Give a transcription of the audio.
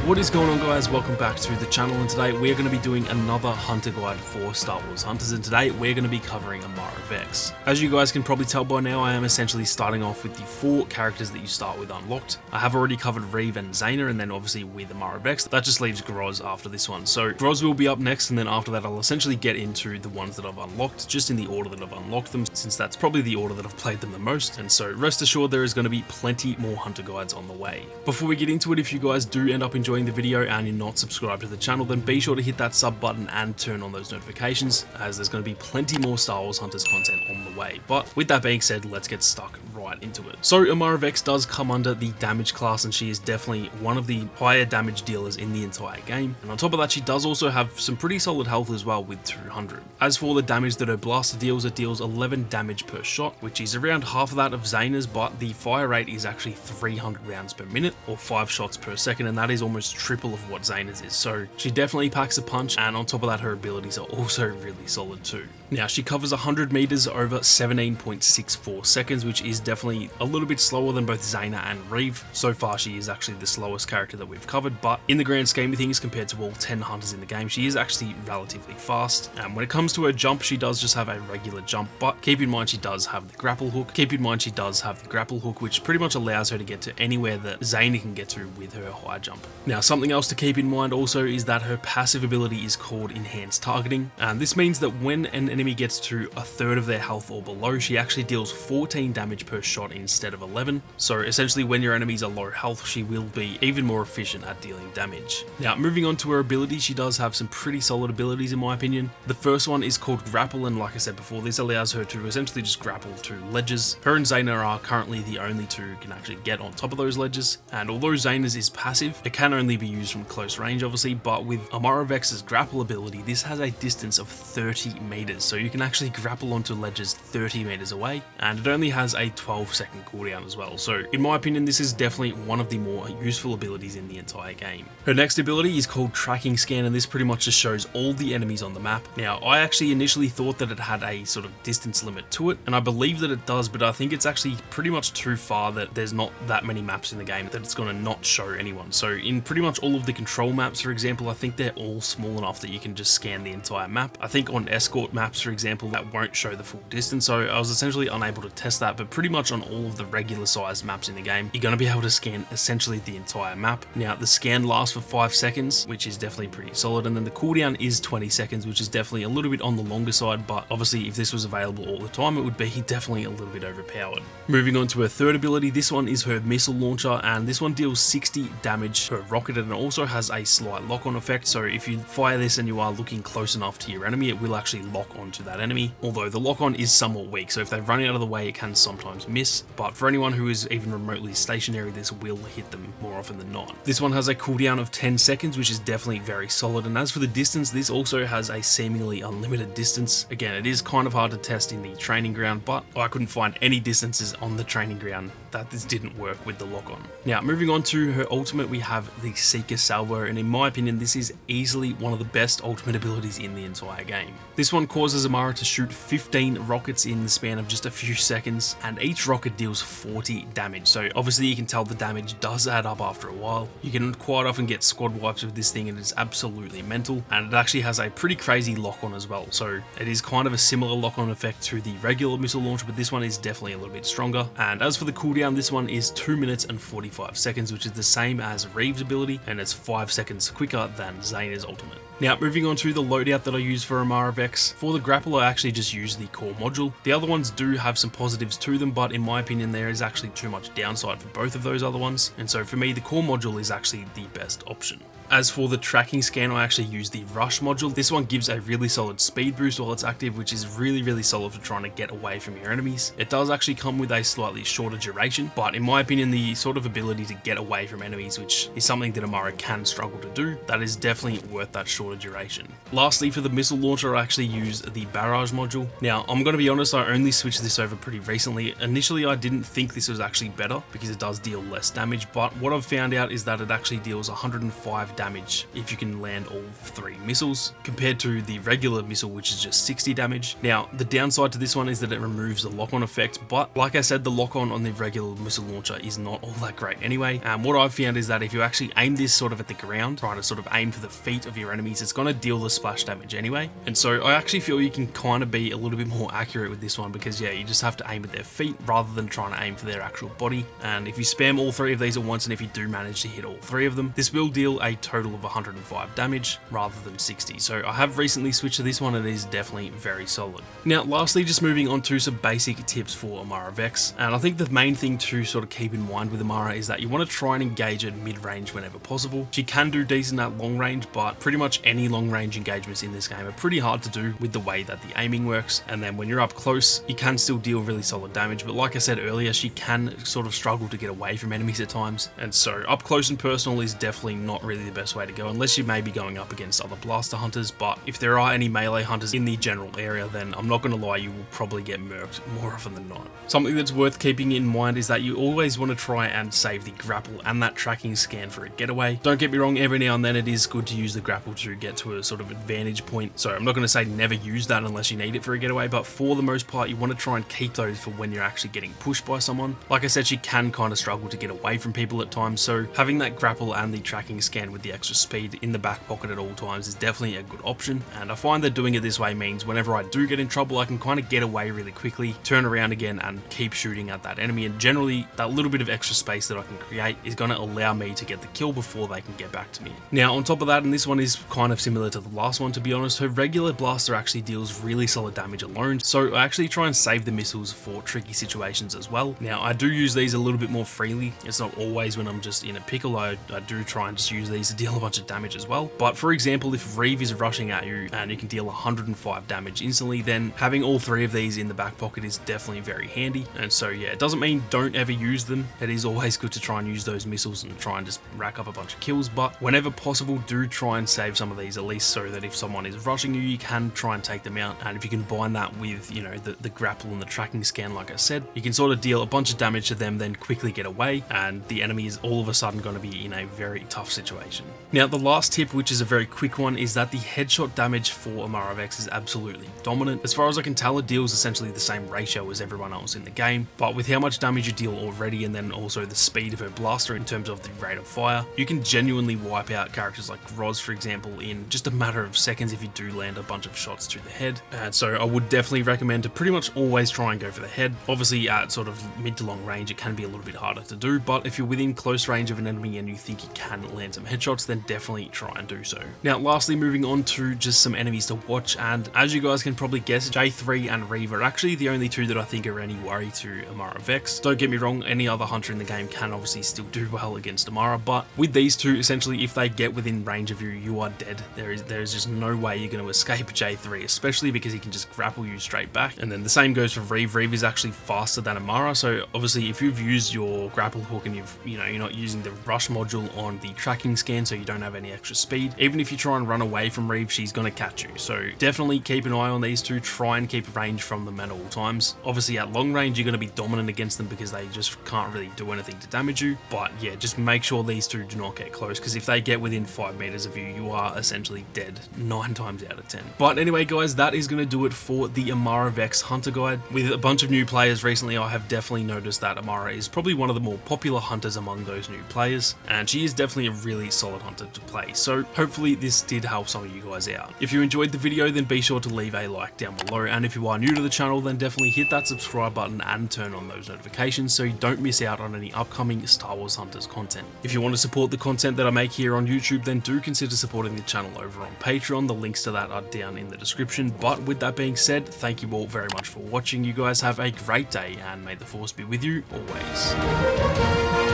What is going on, guys? Welcome back to the channel, and today we're going to be doing another Hunter guide for Star Wars Hunters, and today we're going to be covering Amara Vex. As you guys can probably tell by now, I am essentially starting off with the 4 characters that you start with unlocked. I have already covered Reeve and Zaina, and then obviously with Amara Vex. That just leaves Groz after this one. So Groz will be up next, and then after that I'll essentially get into the ones that I've unlocked, just in the order that I've unlocked them, since that's probably the order that I've played them the most. And so rest assured there is going to be plenty more Hunter guides on the way. Before we get into it, if you guys do end up enjoying the video and you're not subscribed to the channel, then be sure to hit that sub button and turn on those notifications, as there's going to be plenty more Star Wars Hunters content on the way. But with that being said, let's get stuck right into it. So Amara Vex does come under the damage class, and she is definitely one of the higher damage dealers in the entire game. And on top of that, she does also have some pretty solid health as well with 200. As for the damage that her blaster deals, it deals 11 damage per shot, which is around half of that of Zaina's, but the fire rate is actually 300 rounds per minute or 5 shots per second, and that is almost triple of what Zaina's is. So she definitely packs a punch, and on top of that, her abilities are also really solid too. Now, she covers 100 meters over 17.64 seconds, which is definitely a little bit slower than both Zaina and Reeve. So far, she is actually the slowest character that we've covered, but in the grand scheme of things, compared to all 10 hunters in the game, she is actually relatively fast. And when it comes to her jump, she does just have a regular jump, but keep in mind she does have the grapple hook. Which pretty much allows her to get to anywhere that Zaina can get to with her high jump. Now, something else to keep in mind also is that her passive ability is called Enhanced Targeting, and this means that when an enemy gets to a third of their health or below, she actually deals 14 damage per shot instead of 11. So essentially, when your enemies are low health, she will be even more efficient at dealing damage. Now, moving on to her ability, she does have some pretty solid abilities in my opinion. The first one is called Grapple, and like I said before, this allows her to essentially just grapple to ledges. Her and Zaina are currently the only two who can actually get on top of those ledges, and although Zaina's is passive, it can only be used from close range obviously, but with Amara Vex's grapple ability, this has a distance of 30 meters, so you can actually grapple onto ledges 30 meters away, and it only has a 12-second cooldown as well. So in my opinion, this is definitely one of the more useful abilities in the entire game. Her next ability is called Tracking Scan, and this pretty much just shows all the enemies on the map. Now, I actually initially thought that it had a sort of distance limit to it, and I believe that it does, but I think it's actually pretty much too far that there's not that many maps in the game that it's going to not show anyone. So in pretty much all of the control maps, for example, I think they're all small enough that you can just scan the entire map. I think on escort maps, for example, that won't show the full distance, so I was essentially unable to test that, but pretty much on all of the regular sized maps in the game, you're going to be able to scan essentially the entire map. Now, the scan lasts for 5 seconds, which is definitely pretty solid, and then the cooldown is 20 seconds, which is definitely a little bit on the longer side, but obviously if this was available all the time, it would be definitely a little bit overpowered. Moving on to her third ability, this one is her missile launcher, and this one deals 60 damage per rocket, and it also has a slight lock-on effect, so if you fire this and you are looking close enough to your enemy, it will actually lock onto that enemy, although the lock-on is somewhat weak, so if they run out of the way, it can sometimes miss, but for anyone who is even remotely stationary, this will hit them more often than not. This one has a cooldown of 10 seconds, which is definitely very solid, and as for the distance, this also has a seemingly unlimited distance. Again, it is kind of hard to test in the training ground, but I couldn't find any distances on the training ground that this didn't work with the lock-on. Now, moving on to her ultimate, we have the Seeker Salvo, and in my opinion, this is easily one of the best ultimate abilities in the entire game. This one causes Amara to shoot 15 rockets in the span of just a few seconds, and each rocket deals 40 damage, so obviously you can tell the damage does add up after a while. You can quite often get squad wipes with this thing, and it's absolutely mental, and it actually has a pretty crazy lock-on as well, so it is kind of a similar lock-on effect to the regular missile launcher, but this one is definitely a little bit stronger. And as for the cooldown, this one is 2 minutes and 45 seconds, which is the same as Reeve's ability, and it's 5 seconds quicker than Zaina's ultimate. Now, moving on to the loadout that I use for Amara Vex. For the grapple, I actually just use the core module. The other ones do have some positives to them, but in my opinion, there is actually too much downside for both of those other ones, and so for me, the core module is actually the best option. As for the tracking scan, I actually use the rush module. This one gives a really solid speed boost while it's active, which is really solid for trying to get away from your enemies. It does actually come with a slightly shorter duration, but in my opinion, the sort of ability to get away from enemies, which is something that Amara can struggle to do, that is definitely worth that shorter duration. Lastly, for the missile launcher, I actually use the barrage module. Now, I'm going to be honest, I only switched this over pretty recently. Initially, I didn't think this was actually better because it does deal less damage, but what I've found out is that it actually deals 105 damage damage if you can land all 3 missiles, compared to the regular missile, which is just 60 damage. Now, the downside to this one is that it removes the lock-on effect, but like I said, the lock-on on the regular missile launcher is not all that great anyway. What I've found is that if you actually aim this sort of at the ground, trying to sort of aim for the feet of your enemies, it's going to deal the splash damage anyway. And so I actually feel you can kind of be a little bit more accurate with this one, because yeah, you just have to aim at their feet rather than trying to aim for their actual body. And if you spam all 3 of these at once, and if you do manage to hit all 3 of them, this will deal a total of 105 damage rather than 60. So I have recently switched to this one, and it is definitely very solid. Now, lastly, just moving on to some basic tips for Amara Vex. And I think the main thing to sort of keep in mind with Amara is that you want to try and engage at mid-range whenever possible. She can do decent at long range, but pretty much any long range engagements in this game are pretty hard to do with the way that the aiming works. And then when you're up close, you can still deal really solid damage, but like I said earlier, she can sort of struggle to get away from enemies at times. And so up close and personal is definitely not really the best way to go, unless you may be going up against other blaster hunters. But if there are any melee hunters in the general area, then I'm not going to lie, you will probably get murked more often than not. Something that's worth keeping in mind is that you always want to try and save the grapple and that tracking scan for a getaway. Don't get me wrong, every now and then it is good to use the grapple to get to a sort of advantage point. So I'm not going to say never use that unless you need it for a getaway, but for the most part, you want to try and keep those for when you're actually getting pushed by someone. Like I said, she can kind of struggle to get away from people at times, so having that grapple and the tracking scan with the extra speed in the back pocket at all times is definitely a good option. And I find that doing it this way means whenever I do get in trouble, I can kind of get away really quickly, turn around again and keep shooting at that enemy. And generally that little bit of extra space that I can create is going to allow me to get the kill before they can get back to me. Now, on top of that, and this one is kind of similar to the last one, to be honest, her regular blaster actually deals really solid damage alone, so I actually try and save the missiles for tricky situations as well. Now, I do use these a little bit more freely. It's not always when I'm just in a pickle. I do try and just use these to deal a bunch of damage as well. But for example, if Reeve is rushing at you and you can deal 105 damage instantly, then having all 3 of these in the back pocket is definitely very handy. And so yeah, it doesn't mean don't ever use them. It is always good to try and use those missiles and try and just rack up a bunch of kills, but whenever possible, do try and save some of these, at least so that if someone is rushing you, you can try and take them out. And if you combine that with, you know, the grapple and the tracking scan, like I said, you can sort of deal a bunch of damage to them, then quickly get away, and the enemy is all of a sudden going to be in a very tough situation. Now, the last tip, which is a very quick one, is that the headshot damage for Amara Vex is absolutely dominant. As far as I can tell, it deals essentially the same ratio as everyone else in the game, but with how much damage you deal already, and then also the speed of her blaster in terms of the rate of fire, you can genuinely wipe out characters like Roz, for example, in just a matter of seconds if you do land a bunch of shots to the head. And so I would definitely recommend to pretty much always try and go for the head. Obviously at sort of mid to long range it can be a little bit harder to do, but if you're within close range of an enemy and you think you can land some headshots, then definitely try and do so. Now, lastly, moving on to just some enemies to watch, and as you guys can probably guess, J3 and Reeve are actually the only 2 that I think are any worry to Amara Vex. Don't get me wrong, any other hunter in the game can obviously still do well against Amara, but with these 2, essentially if they get within range of you, you are dead. There is just no way you're going to escape J3, especially because he can just grapple you straight back. And then the same goes for Reeve. Reeve is actually faster than Amara, so obviously if you've used your grapple hook and you're not using the rush module on the tracking scan, so you don't have any extra speed, even if you try and run away from Reeve, she's going to catch you. So definitely keep an eye on these 2, try and keep range from them at all times. Obviously at long range you're going to be dominant against them because they just can't really do anything to damage you, but yeah, just make sure these 2 do not get close, because if they get within 5 meters of you, you are essentially dead 9 times out of 10. But anyway guys, that is going to do it for the Amara Vex Hunter Guide. With a bunch of new players recently, I have definitely noticed that Amara is probably one of the more popular hunters among those new players, and she is definitely a really solid hunter to play, so hopefully this did help some of you guys out. If you enjoyed the video, then be sure to leave a like down below, and if you are new to the channel, then definitely hit that subscribe button and turn on those notifications so you don't miss out on any upcoming Star Wars Hunters content. If you want to support the content that I make here on YouTube, then do consider supporting the channel over on Patreon. The links to that are down in the description. But with that being said, thank you all very much for watching. You guys have a great day, and may the Force be with you always.